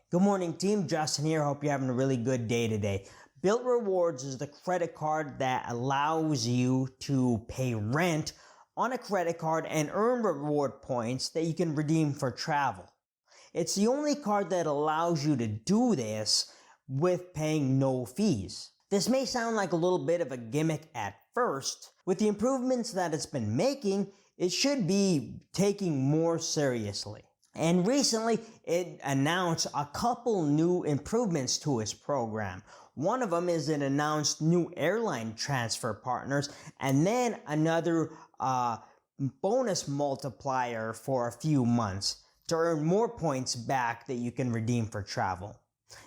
Good morning, team. Justin here. Hope you're having a really good day today. Bilt Rewards is the credit card that allows you to pay rent on a credit card and earn reward points that you can redeem for travel. It's the only card that allows you to do this with paying no fees. This may sound like a little bit of a gimmick at first. With the improvements that it's been making, it should be taken more seriously. And recently, it announced a couple new improvements to its program. One of them is it announced new airline transfer partners, and then another bonus multiplier for a few months to earn more points back that you can redeem for travel.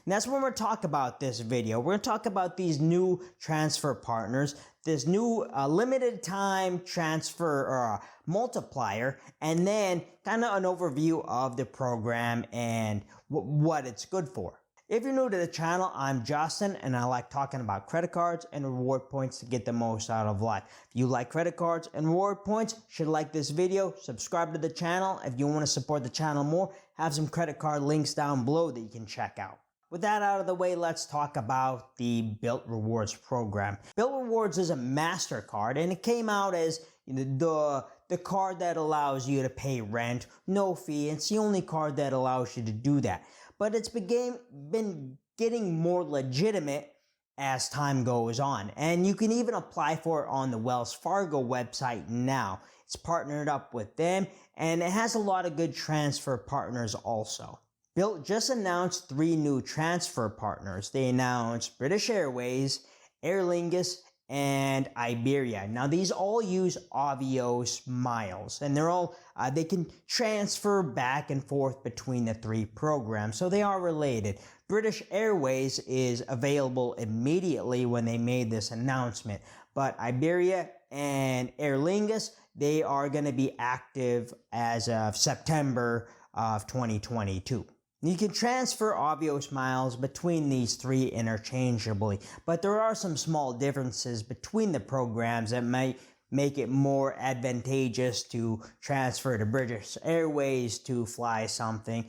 And that's what we're going to talk about this video. We're going to talk about these new transfer partners, this new limited time transfer multiplier, and then kind of an overview of the program and what it's good for. If you're new to the channel, I'm Justin, and I like talking about credit cards and reward points to get the most out of life. If you like credit cards and reward points, you should like this video, subscribe to the channel. If you want to support the channel more, have some credit card links down below that you can check out. With that out of the way, let's talk about the Bilt Rewards program. Bilt Rewards is a MasterCard, and it came out as the card that allows you to pay rent, no fee. It's the only card that allows you to do that. But it's been getting more legitimate as time goes on. And you can even apply for it on the Wells Fargo website now. It's partnered up with them, and it has a lot of good transfer partners also. Bilt just announced 3 new transfer partners. They announced British Airways, Aer Lingus, and Iberia. Now these all use Avios miles, and they're all they can transfer back and forth between the 3 programs, so they are related. British Airways is available immediately when they made this announcement, but Iberia and Aer Lingus, they are going to be active as of September of 2022. You can transfer Avios miles between these 3 interchangeably, but there are some small differences between the programs that might make it more advantageous to transfer to British Airways to fly something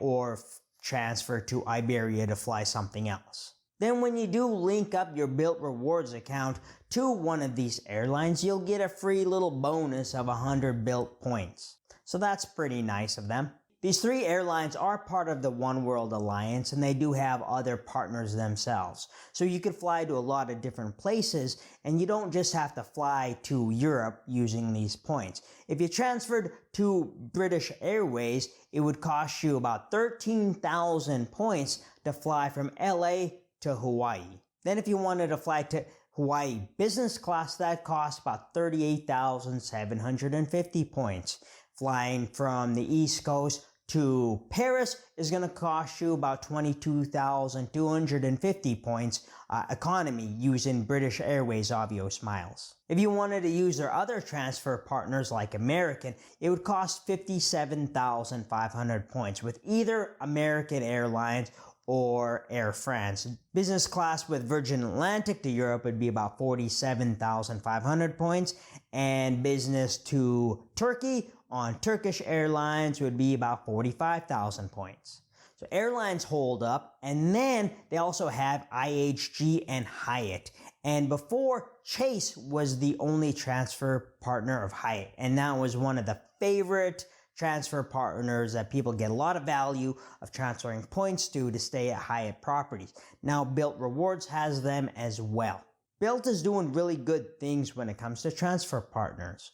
or transfer to Iberia to fly something else. Then when you do link up your Bilt Rewards account to one of these airlines, you'll get a free little bonus of 100 Bilt points. So that's pretty nice of them. These 3 airlines are part of the One World Alliance, and they do have other partners themselves. So you could fly to a lot of different places, and you don't just have to fly to Europe using these points. If you transferred to British Airways, it would cost you about 13,000 points to fly from LA to Hawaii. Then if you wanted to fly to Hawaii business class, that costs about 38,750 points. Flying from the East Coast to Paris is going to cost you about 22,250 points economy using British Airways Avios miles. If you wanted to use their other transfer partners like American, it would cost 57,500 points with either American Airlines or Air France. Business class with Virgin Atlantic to Europe would be about 47,500 points, and business to Turkey on Turkish Airlines would be about 45,000 points. So airlines hold up, and then they also have IHG and Hyatt. And before, Chase was the only transfer partner of Hyatt, and that was one of the favorite transfer partners that people get a lot of value of transferring points to stay at Hyatt properties. Now Bilt Rewards has them as well. Bilt is doing really good things when it comes to transfer partners.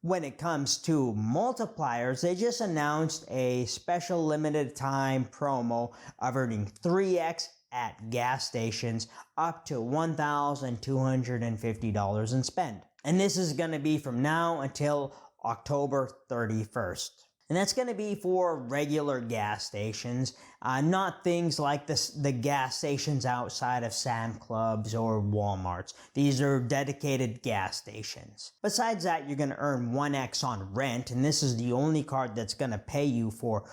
When it comes to multipliers, they just announced a special limited time promo of earning 3x at gas stations up to $1,250 in spend. And this is going to be from now until October 31st. And that's going to be for regular gas stations, not things like the gas stations outside of Sam Clubs or Walmarts. These are dedicated gas stations. Besides that, you're going to earn 1x on rent, and this is the only card that's going to pay you for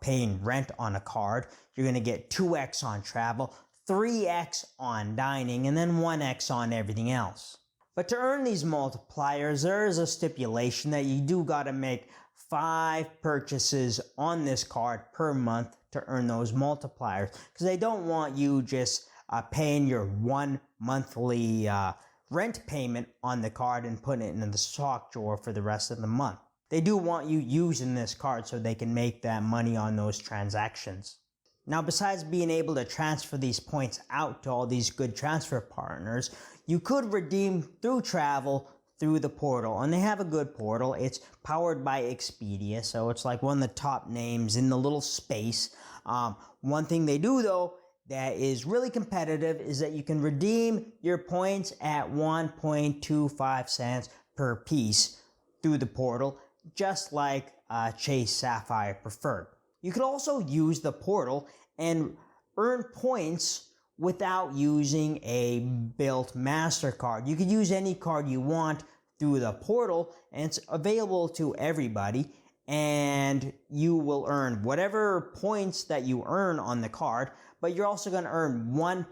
paying rent on a card. You're going to get 2x on travel, 3x on dining, and then 1x on everything else. But to earn these multipliers, there is a stipulation that you do got to make 5 purchases on this card per month to earn those multipliers, because they don't want you just paying your one monthly rent payment on the card and putting it in the sock drawer for the rest of the month. They do want you using this card so they can make that money on those transactions. Now, besides being able to transfer these points out to all these good transfer partners, you could redeem through travel through the portal, and they have a good portal. It's powered by Expedia, so it's like one of the top names in the little space. One thing they do, though, that is really competitive is that you can redeem your points at 1.25 cents per piece through the portal, just like Chase Sapphire Preferred. You could also use the portal and earn points without using a Bilt MasterCard. You could use any card you want through the portal, and it's available to everybody, and you will earn whatever points that you earn on the card, but you're also going to earn 1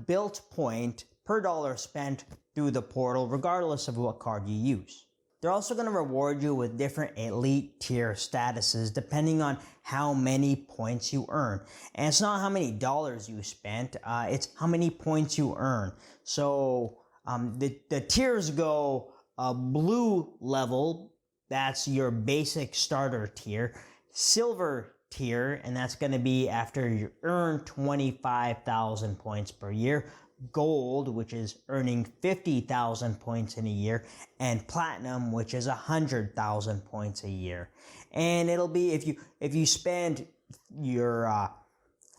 Bilt point per dollar spent through the portal, regardless of what card you use. They're also going to reward you with different elite tier statuses depending on how many points you earn. And it's not how many dollars you spent, it's how many points you earn. So the tiers go blue level, that's your basic starter tier, silver tier, and that's going to be after you earn 25,000 points per year, gold, which is earning 50,000 points in a year, and platinum, which is 100,000 points a year. And it'll be if you spend your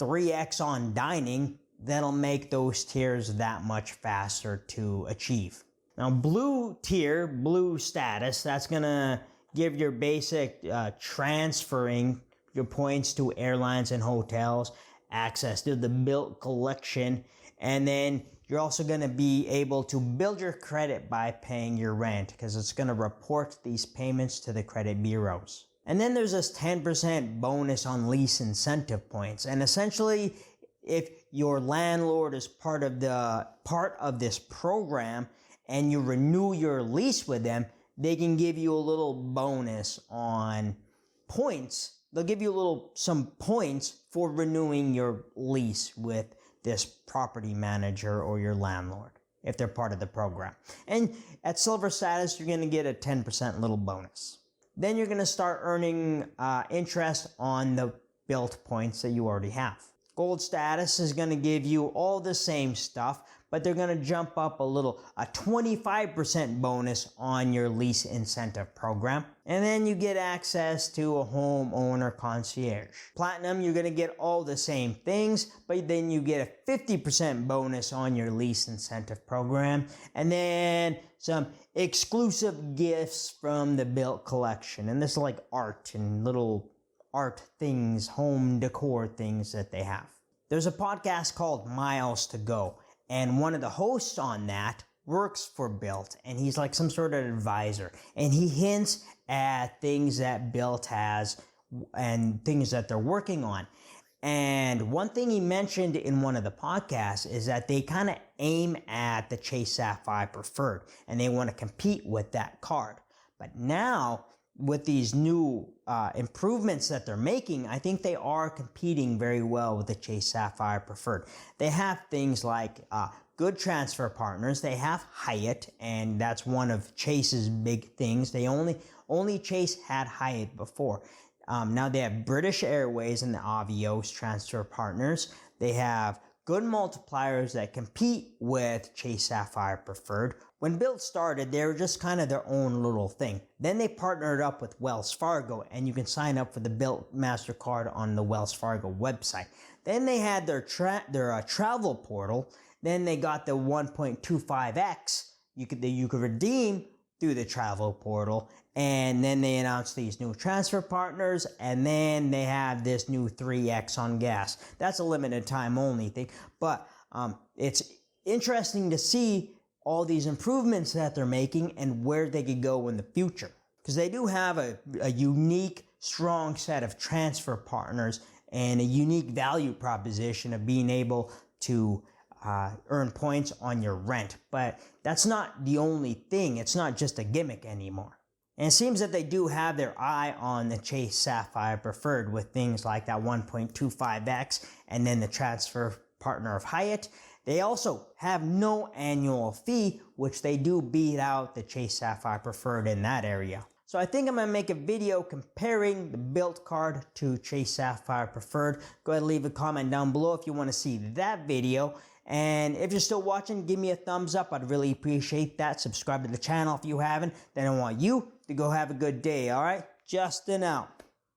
3x on dining, that'll make those tiers that much faster to achieve. Now, blue tier, blue status, that's gonna give your basic transferring your points to airlines and hotels, access to the Bilt collection, and then you're also going to be able to build your credit by paying your rent, because it's going to report these payments to the credit bureaus. And then there's this 10% bonus on lease incentive points. And essentially, if your landlord is part of this program and you renew your lease with them, they can give you a little bonus on points. They'll give you some points for renewing your lease with this property manager or your landlord if they're part of the program. And at silver status, you're going to get a 10% little bonus. Then you're going to start earning interest on the Bilt points that you already have. Gold status is going to give you all the same stuff, but they're going to jump up a 25% bonus on your lease incentive program. And then you get access to a homeowner concierge. Platinum, you're going to get all the same things, but then you get a 50% bonus on your lease incentive program. And then some exclusive gifts from the Bilt collection. And this is like art and little art things, home decor things that they have. There's a podcast called Miles to Go, and one of the hosts on that works for Bilt, and he's like some sort of advisor, and he hints at things that Bilt has and things that they're working on. And one thing he mentioned in one of the podcasts is that they kind of aim at the Chase Sapphire Preferred, and they want to compete with that card. But now, with these new improvements that they're making, I think they are competing very well with the Chase Sapphire Preferred. They have things like good transfer partners. They have Hyatt, and that's one of Chase's big things. They only Chase had Hyatt before. Now they have British Airways and the Avios transfer partners. They have good multipliers that compete with Chase Sapphire Preferred. When Bilt started, they were just kind of their own little thing. Then they partnered up with Wells Fargo, and you can sign up for the Bilt MasterCard on the Wells Fargo website. Then they had their travel portal. Then they got the 1.25x you could redeem through the travel portal. And then they announced these new transfer partners, and then they have this new 3x on gas. That's a limited time only thing, but it's interesting to see all these improvements that they're making and where they could go in the future, because they do have a unique, strong set of transfer partners and a unique value proposition of being able to earn points on your rent. But that's not the only thing. It's not just a gimmick anymore. And it seems that they do have their eye on the Chase Sapphire Preferred with things like that 1.25x and then the transfer partner of Hyatt. They also have no annual fee, which they do beat out the Chase Sapphire Preferred in that area. So I think I'm going to make a video comparing the Bilt card to Chase Sapphire Preferred. Go ahead and leave a comment down below if you want to see that video. And if you're still watching, give me a thumbs up. I'd really appreciate that. Subscribe to the channel if you haven't. Then I want you to go have a good day, all right? Justin out.